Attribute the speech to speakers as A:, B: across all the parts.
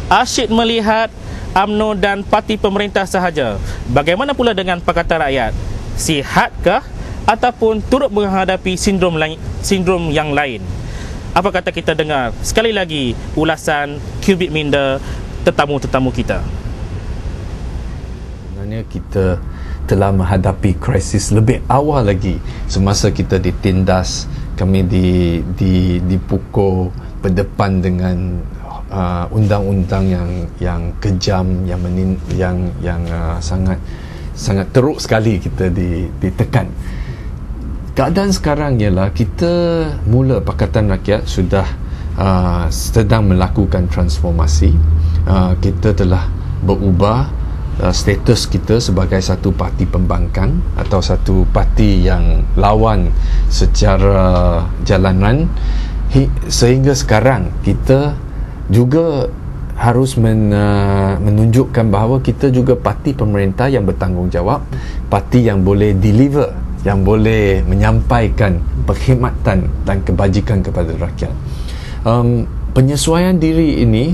A: Asyik melihat UMNO dan parti pemerintah sahaja. Bagaimana pula dengan Pakatan Rakyat? Sihatkah ataupun turut menghadapi sindrom yang lain? Apa kata kita dengar sekali lagi ulasan Cubic Minda tetamu-tetamu kita.
B: Sebenarnya kita telah menghadapi krisis lebih awal lagi semasa kita ditindas, kami dipukul berdepan dengan undang-undang yang kejam, yang sangat teruk sekali kita ditekan. Keadaan sekarang ialah kita mula Pakatan Rakyat sudah sedang melakukan transformasi. Kita telah berubah status kita sebagai satu parti pembangkang atau satu parti yang lawan secara jalanan, sehingga sekarang kita juga harus menunjukkan bahawa kita juga parti pemerintah yang bertanggungjawab, parti yang boleh deliver, yang boleh menyampaikan perkhidmatan dan kebajikan kepada rakyat. Penyesuaian diri ini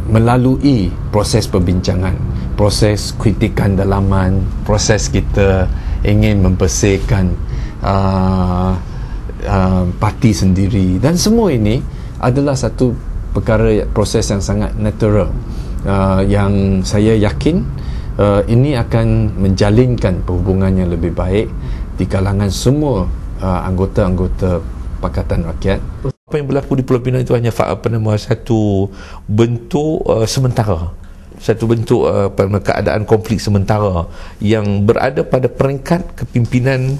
B: melalui proses perbincangan, proses kritikan dalaman, proses kita ingin membersihkan parti sendiri, dan semua ini adalah satu perkara, proses yang sangat natural, yang saya yakin ini akan menjalinkan perhubungan yang lebih baik di kalangan semua anggota-anggota Pakatan Rakyat.
C: Apa yang berlaku di Pulau Pinang itu hanya satu bentuk sementara, satu bentuk keadaan konflik sementara yang berada pada peringkat kepimpinan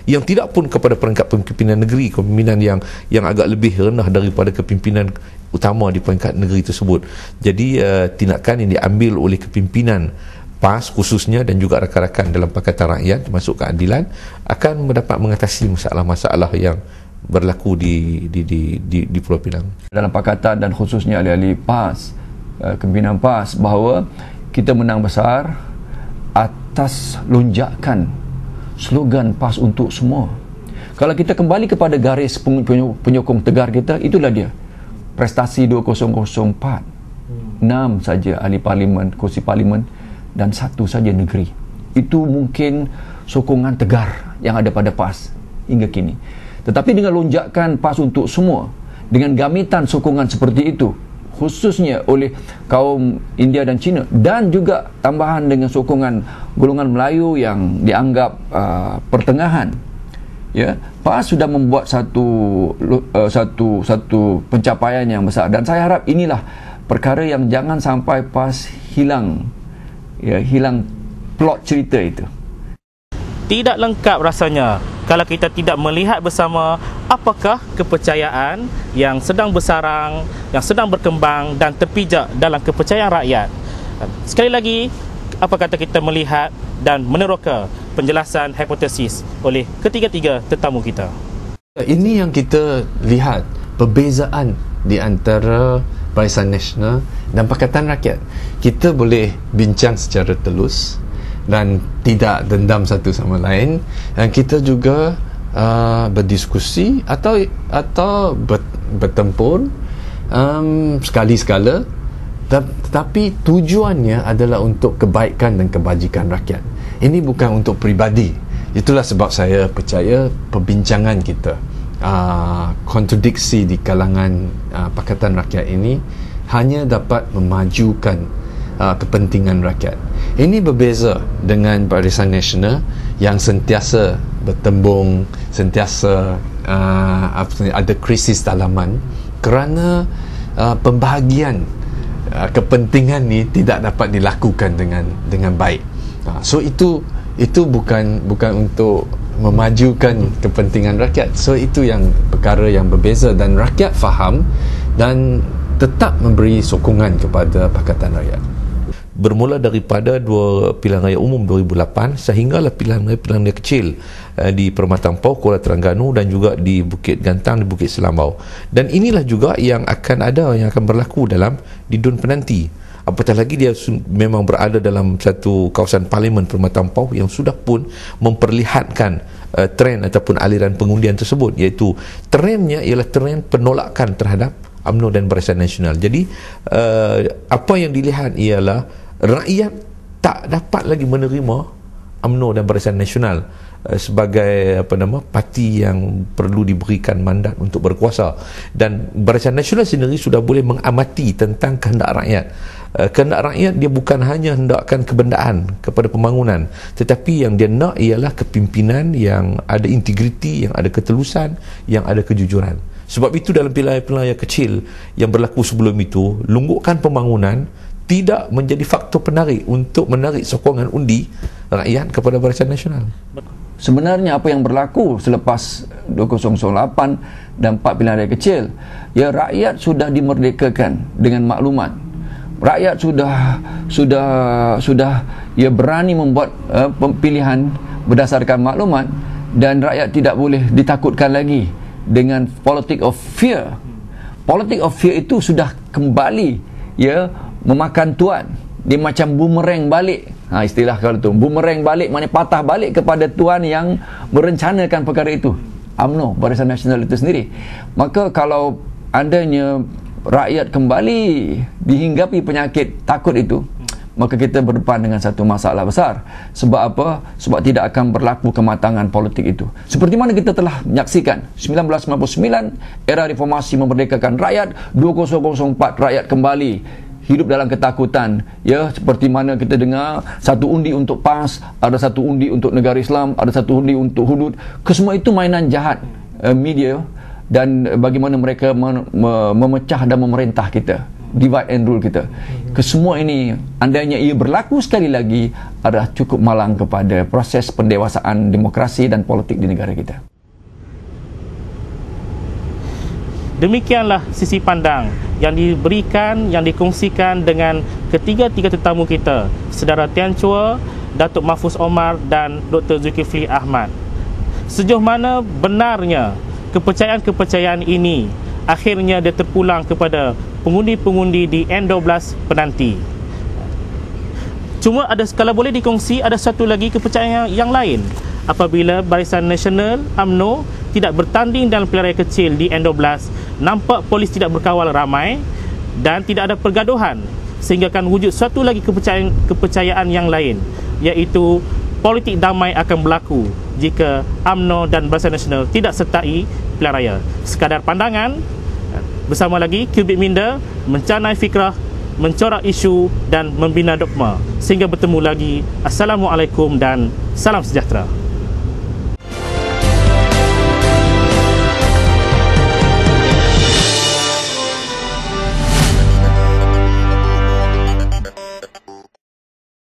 C: yang tidak pun kepada peringkat kepimpinan negeri, kepimpinan yang agak lebih rendah daripada kepimpinan utama di peringkat negeri tersebut. Jadi tindakan yang diambil oleh kepimpinan PAS khususnya dan juga rakan-rakan dalam Pakatan Rakyat termasuk keadilan akan mendapat mengatasi masalah-masalah yang berlaku di Pulau Pinang.
D: Dalam Pakatan dan khususnya ahli-ahli PAS, kepimpinan PAS, bahawa kita menang besar atas lonjakan slogan PAS untuk semua. Kalau kita kembali kepada garis penyokong tegar kita, itulah dia prestasi 2004, 6 saja ahli parlimen, kursi parlimen, dan 1 saja negeri. Itu mungkin sokongan tegar yang ada pada PAS hingga kini. Tetapi dengan lonjakan PAS untuk semua, dengan gamitan sokongan seperti itu, khususnya oleh kaum India dan Cina, dan juga tambahan dengan sokongan golongan Melayu yang dianggap pertengahan, ya, PAS sudah membuat satu pencapaian yang besar, dan saya harap inilah perkara yang jangan sampai PAS hilang plot cerita itu.
A: Tidak lengkap rasanya kalau kita tidak melihat bersama apakah kepercayaan yang sedang bersarang, yang sedang berkembang dan terpijak dalam kepercayaan rakyat. Sekali lagi, apa kata kita melihat dan meneroka penjelasan hipotesis oleh ketiga-tiga tetamu kita.
B: Ini yang kita lihat perbezaan di antara Barisan Nasional dan Pakatan Rakyat. Kita boleh bincang secara telus dan tidak dendam satu sama lain, dan kita juga berdiskusi atau bertempur sekali-sekala, tetapi tujuannya adalah untuk kebaikan dan kebajikan rakyat. Ini bukan untuk peribadi. Itulah sebab saya percaya perbincangan kita, kontradiksi di kalangan Pakatan Rakyat ini hanya dapat memajukan kepentingan rakyat. Ini berbeza dengan Barisan Nasional yang sentiasa bertembung, sentiasa ada krisis dalaman kerana pembahagian kepentingan ni tidak dapat dilakukan dengan baik. So itu bukan untuk memajukan kepentingan rakyat. So itu yang perkara yang berbeza, dan rakyat faham dan tetap memberi sokongan kepada Pakatan Rakyat.
C: Bermula daripada 2 pilihan raya umum 2008 sehinggalah pilihan raya kecil di Permatang Pau, Kuala Terengganu, dan juga di Bukit Gantang, di Bukit Selambau. Dan inilah juga yang akan berlaku di DUN penanti. Apatah lagi dia memang berada dalam satu kawasan parlimen Permatang Pau yang sudah pun memperlihatkan trend ataupun aliran pengundian tersebut, iaitu trendnya ialah trend penolakan terhadap UMNO dan Barisan Nasional. Jadi apa yang dilihat ialah rakyat tak dapat lagi menerima UMNO dan Barisan Nasional sebagai parti yang perlu diberikan mandat untuk berkuasa, dan Barisan Nasional sendiri sudah boleh mengamati tentang kehendak rakyat. Kehendak rakyat dia bukan hanya hendakkan kebendaan kepada pembangunan, tetapi yang dia nak ialah kepimpinan yang ada integriti, yang ada ketelusan, yang ada kejujuran. Sebab itu dalam pilihan-pilihan kecil yang berlaku sebelum itu, lunggukkan pembangunan tidak menjadi faktor penarik untuk menarik sokongan undi rakyat kepada Barisan Nasional.
D: Sebenarnya apa yang berlaku selepas 2008 dan 4 pilihan raya kecil, ya, rakyat sudah dimerdekakan dengan maklumat. Rakyat sudah ya berani membuat pilihan berdasarkan maklumat, dan rakyat tidak boleh ditakutkan lagi dengan politik of fear. Politik of fear itu sudah kembali ya memakan tuan. Dia macam bumerang balik. Istilah kalau tu, bumerang balik, maknanya patah balik kepada tuan yang merencanakan perkara itu, UMNO, Barisan Nasional itu sendiri. Maka kalau andanya rakyat kembali dihinggapi penyakit takut itu, maka kita berdepan dengan satu masalah besar. Sebab apa? Sebab tidak akan berlaku kematangan politik itu. Seperti mana kita telah menyaksikan 1999, era reformasi memerdekakan rakyat, 2004 rakyat kembali hidup dalam ketakutan, ya, seperti mana kita dengar satu undi untuk PAS, ada satu undi untuk negara Islam, ada satu undi untuk hudud. Kesemua itu mainan jahat media, dan bagaimana mereka memecah dan memerintah kita, divide and rule kita. Kesemua ini andainya ia berlaku sekali lagi adalah cukup malang kepada proses pendewasaan demokrasi dan politik di negara kita.
A: Demikianlah sisi pandang yang diberikan, yang dikongsikan dengan ketiga-tiga tetamu kita, Saudara Tian Chua, Datuk Mahfuz Omar dan Dr. Zulkifli Ahmad. Sejauh mana benarnya kepercayaan-kepercayaan ini akhirnya dia terpulang kepada pengundi-pengundi di N12 penanti. Cuma ada, kalau boleh dikongsi, ada satu lagi kepercayaan yang lain. Apabila Barisan Nasional UMNO tidak bertanding dalam pilihan raya kecil di N12, nampak polis tidak berkawal ramai dan tidak ada pergaduhan, sehingga akan wujud satu lagi kepercayaan yang lain, iaitu politik damai akan berlaku jika UMNO dan Barisan Nasional tidak sertai pilihan raya. Sekadar pandangan, bersama lagi Kubik Minda mencanai fikrah, mencorak isu dan membina dogma. Sehingga bertemu lagi. Assalamualaikum dan salam sejahtera.